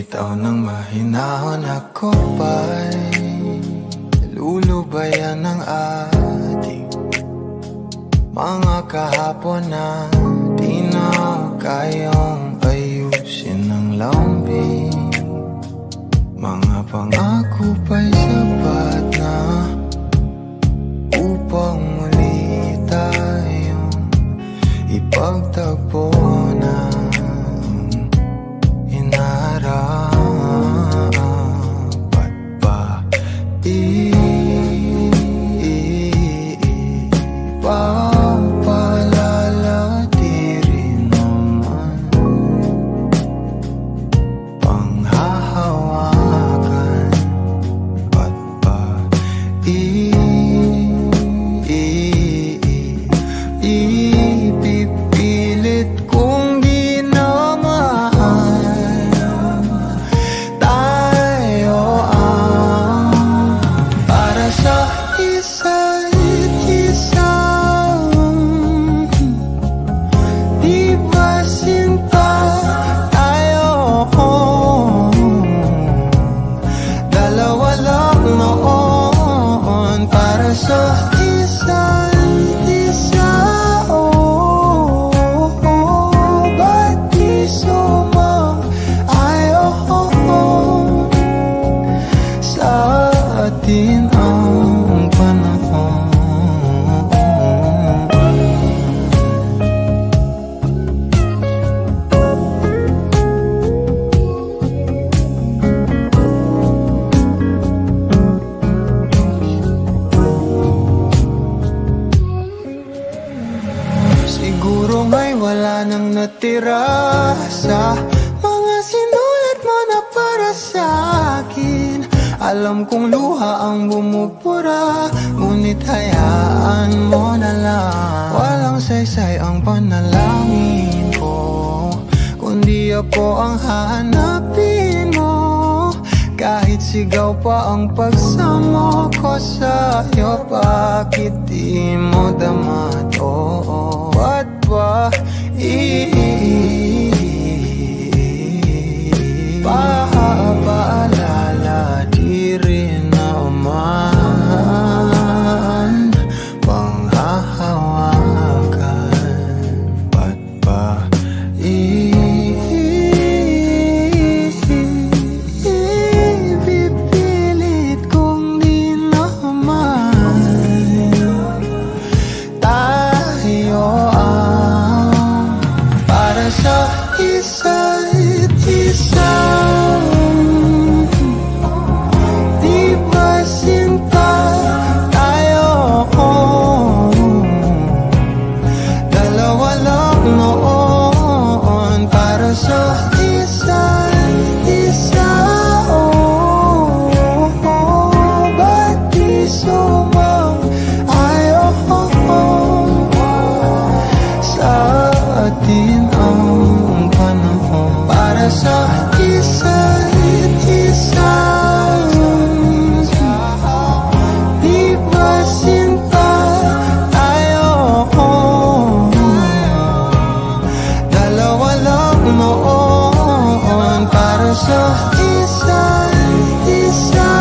bitaw ng mahinahon ako ba'y lulubayan ng ating mga kahapon na di na kayang ayusin ng lambing. Mga pangako ba'y sapat na upang muli tayong ipagtagpo na inarapat ba ipapalala di rin naman panghahawakan ba't ba ipipilit kong di na mahal tayo ang para sa isa't isa. Di ba sinta tayo? Dalawa lang noon para sa isa't isa. Ba't di sumang-ayon sa atin ang panahon? Siguro nga'y wala nang natira sa mga sinulat mo na para sa akin. Alam kong luha ang bumupura, ngunit hayaan mo na lang. Walang saysay ang panalangin ko, kundi ako ang hahanapin mo. Kahit sigaw pa ang pagsamo ko sa'yo, bakit di mo dama to? Ba't ba paalala di rin naman panghahawakan? Ba't ba ipipilit kong di naman tayo ang para sa isa't isa? Di ba sinta tayo? Dalawa lang noon para sa isa't isa. Ba't di sumang-ayon sa atin ang panahon para sa isa't isa? Di ba sinta tayo? Dalawa lang noon para sa isa't isa.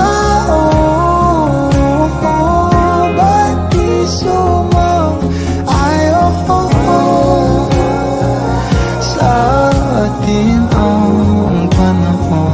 Ba't di sumang-ayon sa atin ang panahon?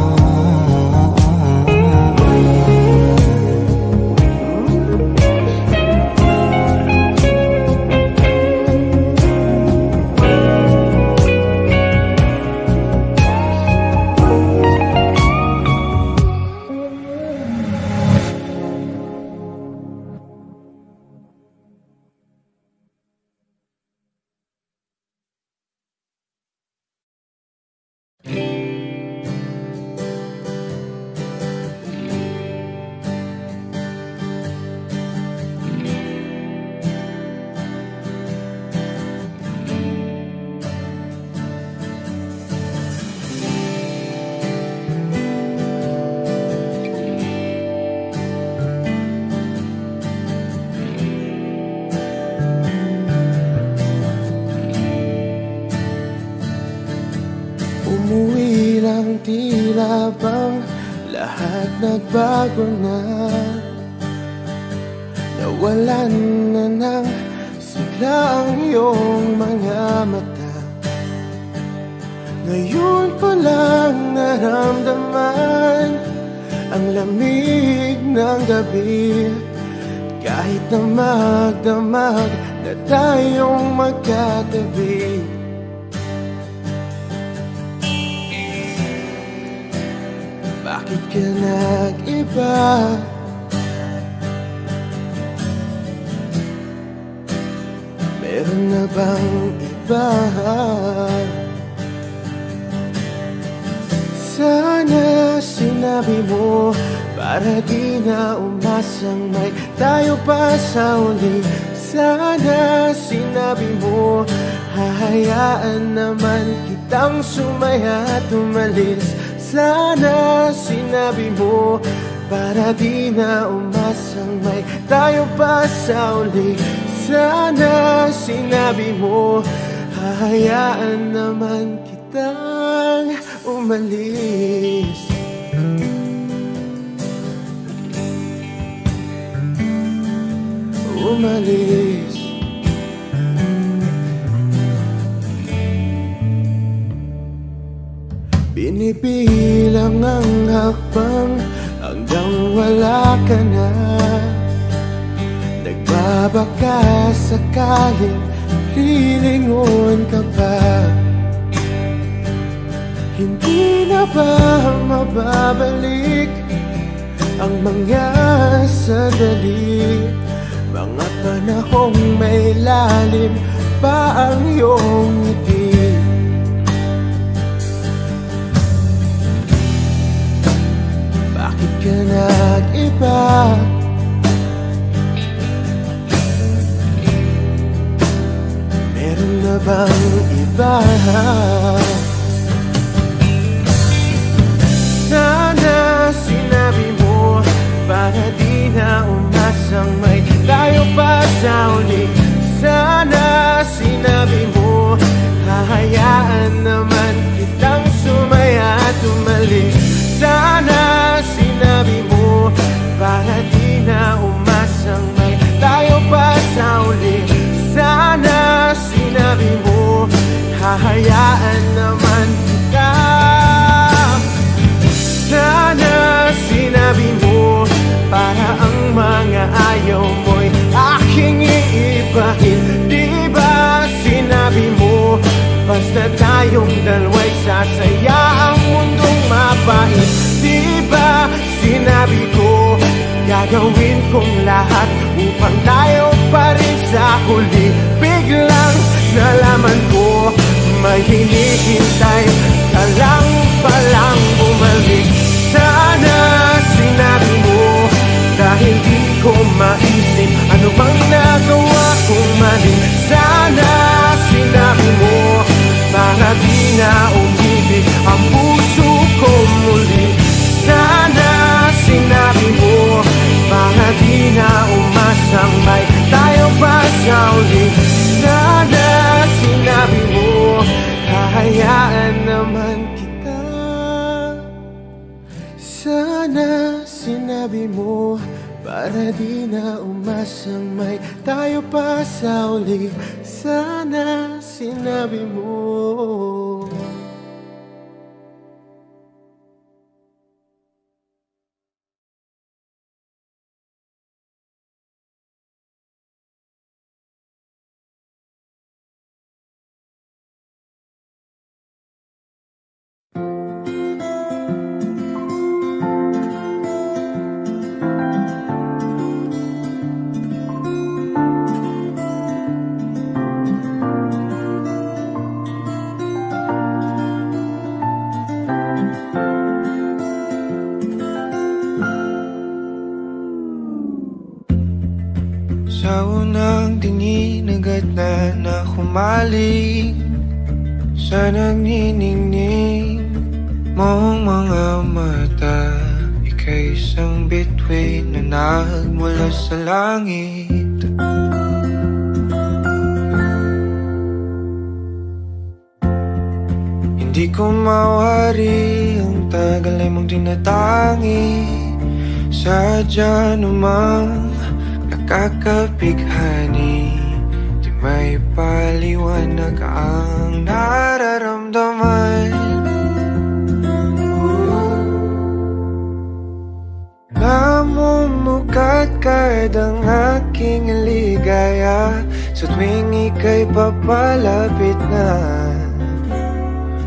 tila bang lahat nagbago na. Nawalan na ng sigla ang iyong mga mata. Ngayon ko lang naramdaman ang lamig ng gabi. Kahit na magdamag na tayong magkatabi. Bakit ka nag-iba? Meron na bang iba? Sana sinabi mo para di na umasang may tayo pa sa uli. Sana sinabi mo hahayaan naman kitang sumaya at umalis. Sana sinabi mo para di na umasang may tayo pa sa uli. Sana sinabi mo hahayaan naman kitang umalis. Umalis. Binibilang ang hakbang hanggang wala ka na. Nagbabaka sakaling lilingon ka pa. Hindi na ba mababalik ang mga sandali, mga panahong may lalim pa ang iyong ngiti? Bakit ka nag-iba? Meron na bang iba? Sana sinabi mo para di na umasang may tayo pa sa uli. Sana sinabi mo hahayaan naman kitang sumaya at umalis. Sana sinabi mo para di na umasang may tayo pa sa uli. Sana sinabi mo hahayaan naman kita. Sana sinabi mo para ang mga ayaw mo'y aking iibahin. Di ba sinabi mo basta tayong dalawa'y sasaya ang mundong mapait? Di ba sinabi ko gagawin kong lahat upang tayo pa rin sa huli? Biglang nalaman ko may hinihintay ka lang palang bumalik. Sana sinabi mo dahil di ko maisip ano bang nagawa kong mali. Sana sinabi mo para di na umibig ang puso ko muli. Sana sinabi mo para di na umasang may tayo pa sa uli. Sana sinabi mo hahayaan naman kita. Sana sinabi mo para di na umasang may tayo pa sa uli. Sana sinabi mo. Sa unang tingin agad na humaling sa nagniningning mong mga mata. Ika'y isang bituin na nagmula sa langit. Hindi ko mawari ang tagal ay mong tinatangi. Sadya namang nakakapighani, di may paliwanag ang nararamdaman. Namumukadkad ang aking ligaya sa tuwing ika'y papalapit na.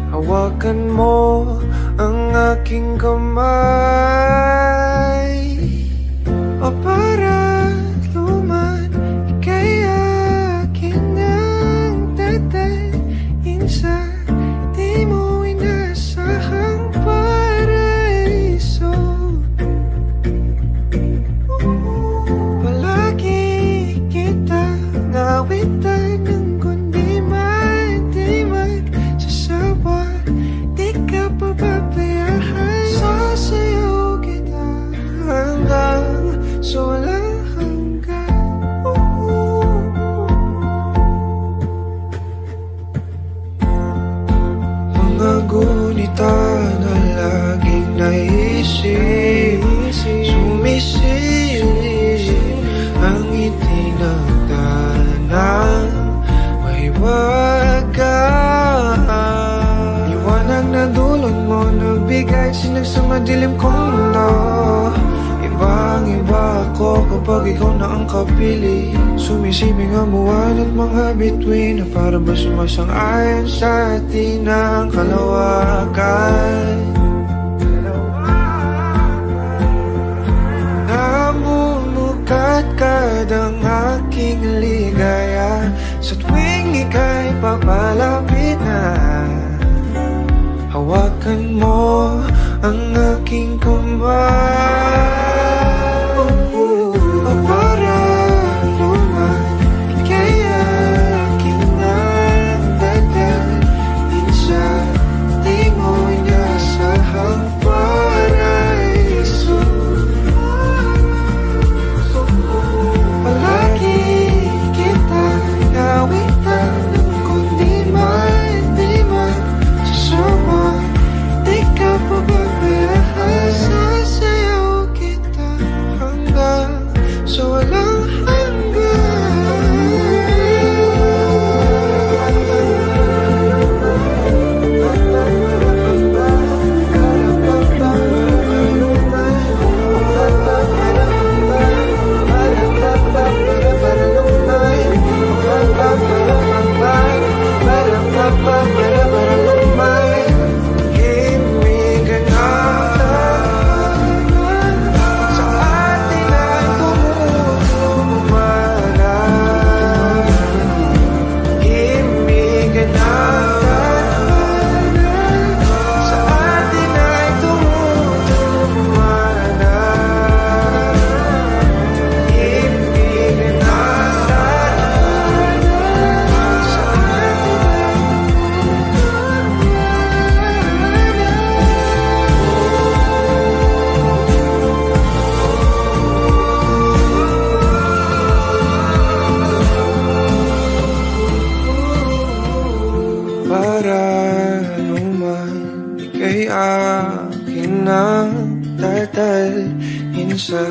Hawakan mo ang aking kamay, o para luman ika'y akin ang dadahin sa di mo inasahang paraiso. Palagi kita ngawitan ng kundi man di magsasawa. Di ka pababayaan, sasayaw kita hanggang sa walang hanggan. Mga gunita na laging naisip, sumisilip ang ngiti ng tanang may wagas. Liwanag na dulot mo nagbigay sinag sa madilim kong mundo. Ibang-iba ako kapag ikaw na ang kapili. Sumisibing ang buwan at mga bituin na para ba sumasang-ayon sa atin ang kalawakan. Namumukadkad ang aking ligaya sa tuwing ika'y papalapit na. Hawakan mo ang aking kamay, o para luman ika'y aking ang dadahin sa di mo inasahang paraiso. Palagi kita ngawitan ng kundi man di magsasawa. Di ka pababayaan, sasayaw kita hanggang sa walang sa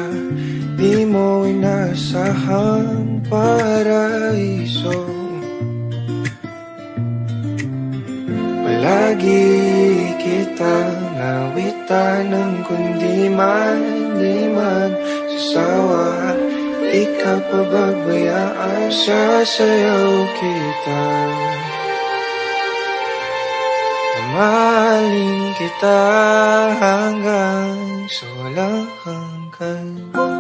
di mo inasahang paraiso. Palagi kita nawitan ng kundi man di magsasawa. Di ka pababayaan, sasayaw kita. Mahalin kita hanggang sa walang hanggan.